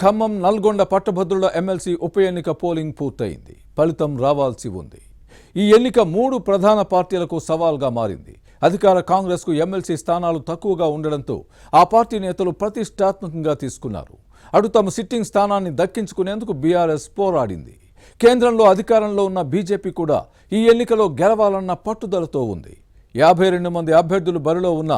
ఖమ్మం నల్గొండ పట్టభద్రుల ఎమ్మెల్సీ ఉప ఎన్నిక పోలింగ్ పూర్తయింది. ఫలితం రావాల్సి ఉంది. ఈ ఎన్నిక 3 ప్రధాన పార్టీలకు సవాల్గా మారింది. అధికార కాంగ్రెస్కు ఎమ్మెల్సీ స్థానాలు తక్కువగా ఉండడంతో ఆ పార్టీ నేతలు ప్రతిష్టాత్మకంగా తీసుకున్నారు. అటు తమ సిట్టింగ్ స్థానాన్ని దక్కించుకునేందుకు బీఆర్ఎస్ పోరాడింది. కేంద్రంలో అధికారంలో ఉన్న బీజేపీ కూడా ఈ ఎన్నికలో గెలవాలన్న పట్టుదలతో ఉంది. 52 మంది అభ్యర్థులు బరిలో ఉన్న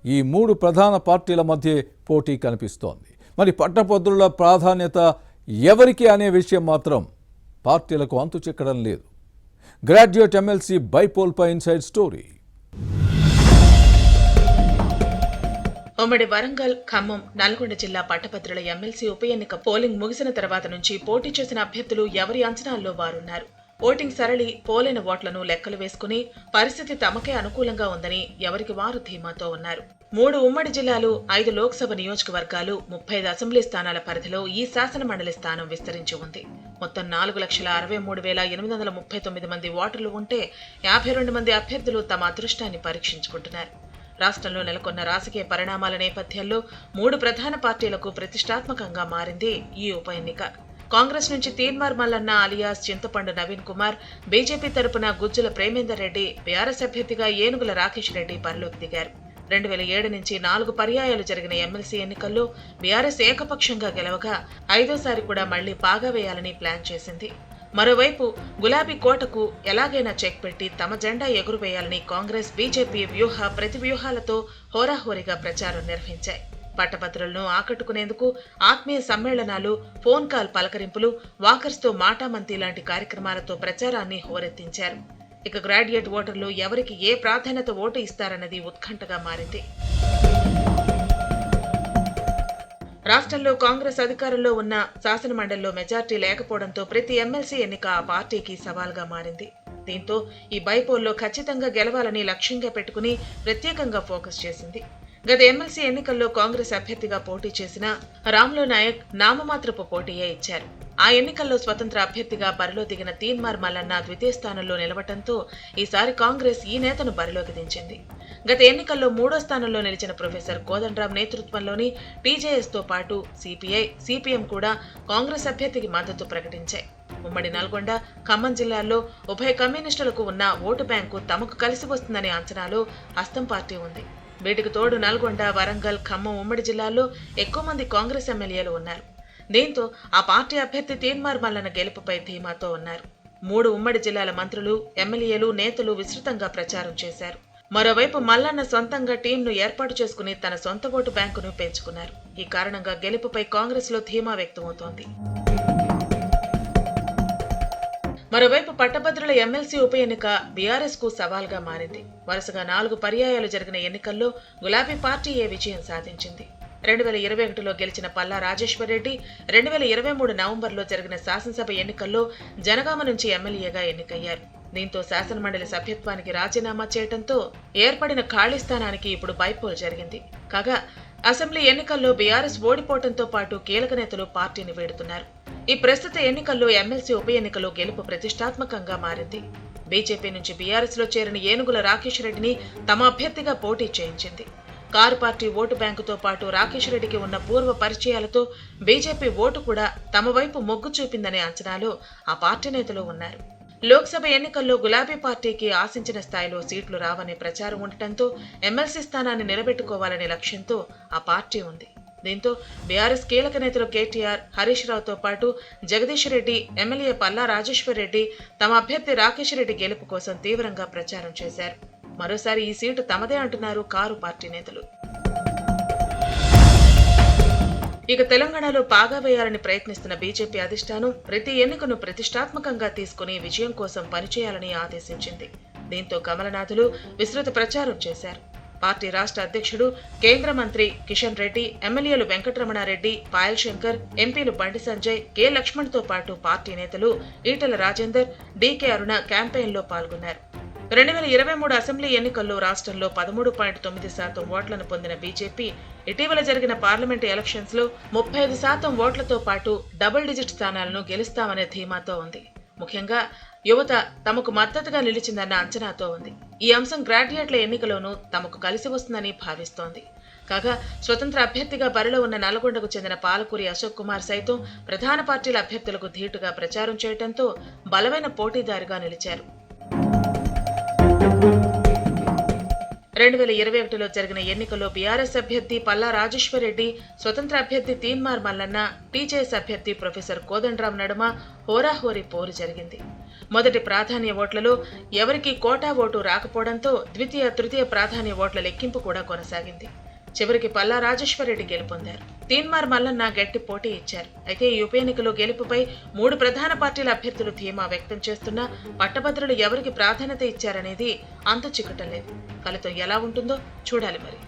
ఈ 3 ప్రధాన పార్టీల మధ్య పోటీ కనిపిస్తోంది. మరి పట్టభద్రుల ప్రాధాన్యత ఎవరికి అనే విషయం మాత్రం పార్టీలకు అంతు చిక్కడం లేదు. గ్రాడ్యుయేట్ ఎమ్మెల్సీ బైపోల్పై ఇన్సైడ్ స్టోరీ. ఉమ్మడి వరంగల్, ఖమ్మం, నల్గొండ జిల్లా పట్టభద్రుల ఎమ్మెల్సీ ఉప ఎన్నిక పోలింగ్ ముగిసిన తర్వాత నుంచి పోటీ చేసిన అభ్యర్థులు ఎవరి అంచనాల్లో వారున్నారు. ఓటింగ్ సరళి, పోలైన ఓట్లను లెక్కలు వేసుకుని పరిస్థితి తమకే అనుకూలంగా ఉందని ఎవరికి వారు ధీమాతో ఉన్నారు. 3 ఉమ్మడి జిల్లాలు, 5 లోక్సభ నియోజకవర్గాలు, 35 అసెంబ్లీ స్థానాల పరిధిలో ఈ శాసన మండలి స్థానం విస్తరించి ఉంది. మొత్తం 4,63,839 మంది ఓటర్లు ఉంటే 52 మంది అభ్యర్థులు తమ అదృష్టాన్ని పరీక్షించుకుంటున్నారు. రాష్ట్రంలో నెలకొన్న రాజకీయ పరిణామాల నేపథ్యంలో 3 ప్రధాన పార్టీలకు ప్రతిష్టాత్మకంగా మారింది ఈ ఉప ఎన్నిక. కాంగ్రెస్ నుంచి తీన్మార్ మల్లన్న అలియాస్ చింతపండు నవీన్ కుమార్, బీజేపీ తరపున గుజ్జుల ప్రేమేందర్ రెడ్డి, బీఆర్ఎస్ అభ్యర్థిగా ఏనుగుల రాకేష్ రెడ్డి బరిలోకి దిగారు. 2007 నుంచి 4 పర్యాయాలు జరిగిన ఎమ్మెల్సీ ఎన్నికల్లో బీఆర్ఎస్ ఏకపక్షంగా గెలవగా 5వ సారి కూడా మళ్లీ పాగా వేయాలని ప్లాన్ చేసింది. మరోవైపు గులాబీ కోటకు ఎలాగైనా చెక్ పెట్టి తమ జెండా ఎగురువేయాలని కాంగ్రెస్, బీజేపీ ప్రతి వ్యూహాలతో హోరాహోరీగా ప్రచారం నిర్వహించాయి. పట్టభద్రులను ఆకట్టుకునేందుకు ఆత్మీయ సమ్మేళనాలు, ఫోన్ కాల్ పలకరింపులు, వాకర్స్తో మాటామంతి లాంటి కార్యక్రమాలతో ప్రచారాన్ని హోరెత్తించారు. ఇక గ్రాడ్యుయేట్ ఓటర్లు ఎవరికి ఏ ప్రాధాన్యత ఓటు ఇస్తారన్నది ఉత్కంఠగా మారింది. రాష్ట్రంలో కాంగ్రెస్ అధికారంలో ఉన్న శాసనమండలిలో మెజార్టీ లేకపోవడంతో ప్రతి ఎమ్మెల్సీ ఎన్నిక ఆ పార్టీకి సవాల్గా మారింది. దీంతో ఈ బైపోల్లో ఖచ్చితంగా గెలవాలని లక్ష్యంగా పెట్టుకుని ప్రత్యేకంగా ఫోకస్ చేసింది. గత ఎమ్మెల్సీ ఎన్నికల్లో కాంగ్రెస్ అభ్యర్థిగా పోటీ చేసిన రాములు నాయక్ నామమాత్రపు పోటీయే ఇచ్చారు. ఆ ఎన్నికల్లో స్వతంత్ర అభ్యర్థిగా బరిలో దిగిన తీన్మార్ మల్లన్న ద్వితీయ స్థానంలో నిలవటంతో ఈసారి కాంగ్రెస్ ఈ నేతను బరిలోకి దించింది. గత ఎన్నికల్లో 3వ స్థానంలో నిలిచిన ప్రొఫెసర్ కోదండరాం నేతృత్వంలోని టీజేఎస్ తో పాటు సిపిఐ, సిపిఎం కూడా కాంగ్రెస్ అభ్యర్థికి మద్దతు ప్రకటించాయి. ఉమ్మడి నల్గొండ, ఖమ్మం జిల్లాల్లో ఉభయ కమ్యూనిస్టులకు ఉన్న ఓటు బ్యాంకు తమకు కలిసి వస్తుందనే అంచనాలో హస్తం పార్టీ ఉంది. వీటికి తోడు నల్గొండ, వరంగల్, ఖమ్మం ఉమ్మడి జిల్లాల్లో ఎక్కువ మంది కాంగ్రెస్ ఎమ్మెల్యేలు ఉన్నారు. దీంతో ఆ పార్టీ అభ్యర్థి తీన్మార్ మల్లన్న గెలుపుపై ధీమాతో ఉన్నారు. 3 ఉమ్మడి జిల్లాల మంత్రులు, ఎమ్మెల్యేలు, నేతలు విస్తృతంగా ప్రచారం చేశారు. మరోవైపు మల్లన్న సొంతంగా టీంను ఏర్పాటు చేసుకుని తన సొంత ఓటు బ్యాంకును పెంచుకున్నారు. ఈ కారణంగా గెలుపుపై కాంగ్రెస్ లో ధీమా వ్యక్తమవుతోంది. మరోవైపు పట్టభద్రుల ఎమ్మెల్సీ ఉప ఎన్నిక బీఆర్ఎస్ కు సవాల్గా మారింది. వరుసగా 4 పర్యాయాలు జరిగిన ఎన్నికల్లో గులాబీ పార్టీయే విజయం సాధించింది. 2021లో గెలిచిన పల్లా రాజేశ్వరరెడ్డి 2023 నవంబర్లో జరిగిన శాసనసభ ఎన్నికల్లో జనగామ నుంచి ఎమ్మెల్యేగా ఎన్నికయ్యారు. దీంతో శాసనమండలి సభ్యత్వానికి రాజీనామా చేయడంతో ఏర్పడిన ఖాళీ స్థానానికి ఇప్పుడు బైపోల్ జరిగింది. కాగా అసెంబ్లీ ఎన్నికల్లో బీఆర్ఎస్ ఓడిపోవడంతో పాటు కీలక నేతలు పార్టీని వీడుతున్నారు. ఈ ప్రస్తుత ఎన్నికల్లో ఎమ్మెల్సీ ఉప ఎన్నికలో గెలుపు ప్రతిష్టాత్మకంగా మారింది. బీజేపీ నుంచి బీఆర్ఎస్ లో చేరిన ఏనుగుల రాకేష్ రెడ్డిని తమ అభ్యర్థిగా పోటీ చేయించింది. కారు పార్టీ ఓటు బ్యాంకుతో పాటు రాకేష్ రెడ్డికి ఉన్న పూర్వ పరిచయాలతో బీజేపీ ఓటు కూడా తమ వైపు మొగ్గు చూపిందనే అంచనాలో ఆ పార్టీ నేతలు ఉన్నారు. లోక్సభ ఎన్నికల్లో గులాబీ పార్టీకి ఆశించిన స్థాయిలో సీట్లు రావనే ప్రచారం ఉండటంతో ఎమ్మెల్సీ స్థానాన్ని నిలబెట్టుకోవాలనే లక్ష్యంతో ఆ పార్టీ ఉంది. దీంతో బీఆర్ఎస్ కీలక నేతలు కేటీఆర్, హరీష్ రావుతో పాటు జగదీష్ రెడ్డి, ఎమ్మెల్యే పల్లా రాజేశ్వర్ రెడ్డి తమ అభ్యర్థి రాకేష్ రెడ్డి గెలుపు కోసం తీవ్రంగా ప్రచారం చేశారు. మరోసారి ఈ సీటు తమదే అంటున్నారు కారు పార్టీ నేతలు. ఇక తెలంగాణలో పాగా వేయాలని ప్రయత్నిస్తున్న బీజేపీ అధిష్టానం ప్రతి ఎన్నికను ప్రతిష్టాత్మకంగా తీసుకుని విజయం కోసం పనిచేయాలని ఆదేశించింది. దీంతో కమలనాథులు విస్తృత ప్రచారం చేశారు. పార్టీ రాష్ట్ర అధ్యక్షుడు, కేంద్ర మంత్రి కిషన్ రెడ్డి, ఎమ్మెల్యేలు వెంకటరమణారెడ్డి, పాయల్ శంకర్, ఎంపీలు బండి సంజయ్, కె లక్ష్మణ్తో పాటు పార్టీ నేతలు ఈటెల రాజేందర్, డీకే అరుణ క్యాంపెయిన్లో పాల్గొన్నారు. 2023 అసెంబ్లీ ఎన్నికల్లో రాష్ట్రంలో 13.9% ఓట్లను పొందిన బీజేపీ ఇటీవల జరిగిన పార్లమెంటు ఎలక్షన్స్ లో 35% ఓట్లతో పాటు డబుల్ డిజిట్ స్థానాలను గెలుస్తామనే ధీమాతో ఉంది. ముఖ్యంగా యువత తమకు మద్దతుగా నిలిచిందన్న అంచనాతో ఉంది. ఈ అంశం గ్రాడ్యుయేట్ల ఎన్నికలోనూ తమకు కలిసి వస్తుందని భావిస్తోంది. కాగా స్వతంత్ర అభ్యర్థిగా బరిలో ఉన్న నల్గొండకు చెందిన పాలకూరి అశోక్ కుమార్ సైతం ప్రధాన పార్టీల అభ్యర్థులకు ధీటుగా ప్రచారం చేయడంతో బలమైన పోటీదారుగా నిలిచారు. 2021లో జరిగిన ఎన్నికల్లో బీఆర్ఎస్ అభ్యర్థి పల్లా రాజేశ్వరరెడ్డి, స్వతంత్ర అభ్యర్థి తీన్మార్ మల్లన్న, టీజేఎస్ అభ్యర్థి ప్రొఫెసర్ కోదండరాం నడుమ హోరాహోరీ పోరు జరిగింది. మొదటి ప్రాధాన్య ఓట్లలో ఎవరికీ కోటా ఓటు రాకపోవడంతో ద్వితీయ, తృతీయ ప్రాధాన్య ఓట్ల లెక్కింపు కూడా కొనసాగింది. చివరికి పల్లా రాజేశ్వరరెడ్డి గెలుపొందారు. తీన్మార్ మల్లన్న గట్టి పోటీ ఇచ్చారు. అయితే ఈ ఉప ఎన్నికలో గెలుపుపై 3 ప్రధాన పార్టీల అభ్యర్థులు ధీమా వ్యక్తం చేస్తున్నా పట్టభద్రులు ఎవరికి ప్రాధాన్యత ఇచ్చారనేది అంతు చిక్కటం లేదు. ఫలితం ఎలా ఉంటుందో చూడాలి మరి.